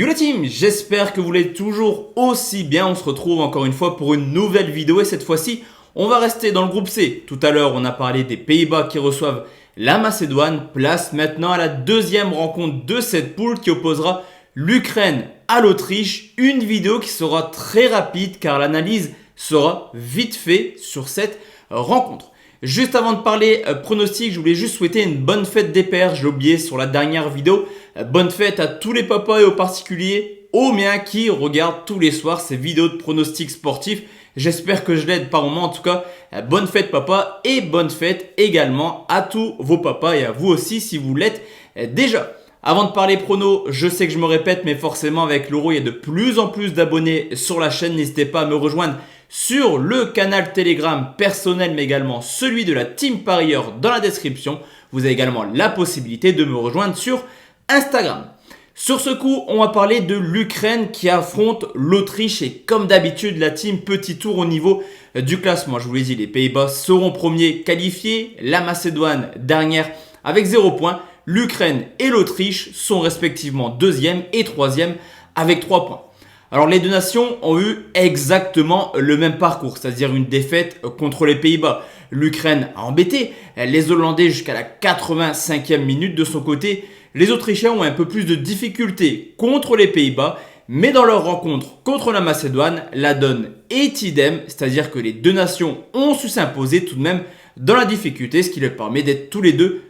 Yo la team, j'espère que vous l'êtes toujours aussi bien. On se retrouve encore une fois pour une nouvelle vidéo et cette fois-ci, on va rester dans le groupe C. Tout à l'heure, on a parlé des Pays-Bas qui reçoivent la Macédoine. Place maintenant à la deuxième rencontre de cette poule qui opposera l'Ukraine à l'Autriche. Une vidéo qui sera très rapide car l'analyse sera vite faite sur cette rencontre. Juste avant de parler pronostic, je voulais juste souhaiter une bonne fête des pères. Je l'ai oublié sur la dernière vidéo. Bonne fête à tous les papas et aux particuliers, aux miens qui regardent tous les soirs ces vidéos de pronostics sportifs. J'espère que je l'aide par moment. En tout cas, bonne fête papa et bonne fête également à tous vos papas et à vous aussi si vous l'êtes déjà. Avant de parler prono, je sais que je me répète, mais forcément avec l'euro, il y a de plus en plus d'abonnés sur la chaîne. N'hésitez pas à me rejoindre sur le canal Telegram personnel, mais également celui de la Team Parieur dans la description. Vous avez également la possibilité de me rejoindre sur Instagram. Sur ce coup, on va parler de l'Ukraine qui affronte l'Autriche et comme d'habitude, la team petit tour au niveau du classement. Je vous l'ai dit, les Pays-Bas seront premiers qualifiés, la Macédoine dernière avec 0 points. L'Ukraine et l'Autriche sont respectivement deuxième et troisième avec 3 points. Alors les deux nations ont eu exactement le même parcours, c'est-à-dire une défaite contre les Pays-Bas. L'Ukraine a embêté les Hollandais jusqu'à la 85e minute. De son côté, les Autrichiens ont un peu plus de difficultés contre les Pays-Bas, mais dans leur rencontre contre la Macédoine, la donne est idem, c'est-à-dire que les deux nations ont su s'imposer tout de même dans la difficulté, ce qui leur permet d'être tous les deux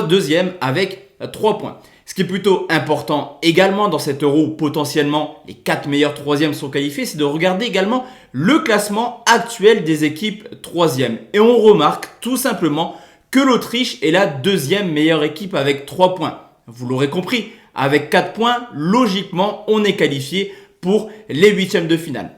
deuxièmes avec 3 points. Ce qui est plutôt important également dans cet euro où potentiellement les 4 meilleurs troisièmes sont qualifiés, c'est de regarder également le classement actuel des équipes troisièmes. Et on remarque tout simplement que l'Autriche est la deuxième meilleure équipe avec 3 points. Vous l'aurez compris, avec 4 points, logiquement, on est qualifié pour les huitièmes de finale.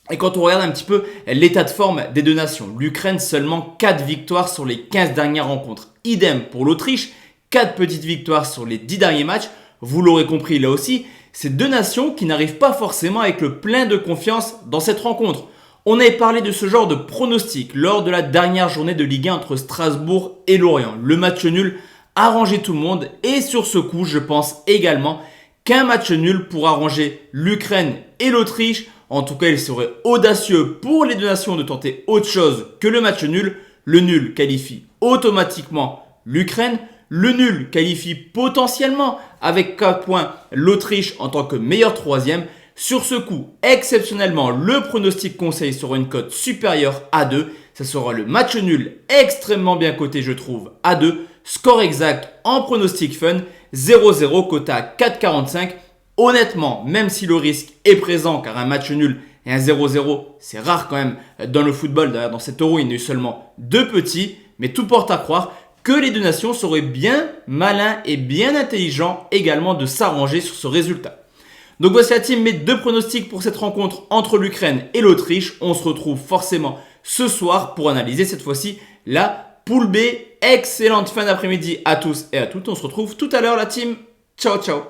Et quand on regarde un petit peu l'état de forme des deux nations, l'Ukraine seulement 4 victoires sur les 15 dernières rencontres. Idem pour l'Autriche, 4 petites victoires sur les 10 derniers matchs. Vous l'aurez compris là aussi, c'est deux nations qui n'arrivent pas forcément avec le plein de confiance dans cette rencontre. On avait parlé de ce genre de pronostic lors de la dernière journée de Ligue 1 entre Strasbourg et Lorient. Le match nul arranger tout le monde et sur ce coup, je pense également qu'un match nul pour arranger l'Ukraine et l'Autriche. En tout cas, il serait audacieux pour les deux nations de tenter autre chose que le match nul. Le nul qualifie automatiquement l'Ukraine. Le nul qualifie potentiellement avec 4 points l'Autriche en tant que meilleur troisième. Sur ce coup, exceptionnellement, le pronostic conseil sera une cote supérieure à 2. Ça sera le match nul extrêmement bien coté, je trouve, à 2. Score exact en pronostic fun, 0-0, coté à 4,45. Honnêtement, même si le risque est présent, car un match nul et un 0-0, c'est rare quand même dans le football. D'ailleurs, dans cet euro, il y en a eu seulement 2 petits. Mais tout porte à croire que les deux nations seraient bien malins et bien intelligents également de s'arranger sur ce résultat. Donc voici la team, mes 2 pronostics pour cette rencontre entre l'Ukraine et l'Autriche. On se retrouve forcément ce soir pour analyser cette fois-ci la poule B. Excellente fin d'après-midi à tous et à toutes. On se retrouve tout à l'heure la team. Ciao ciao.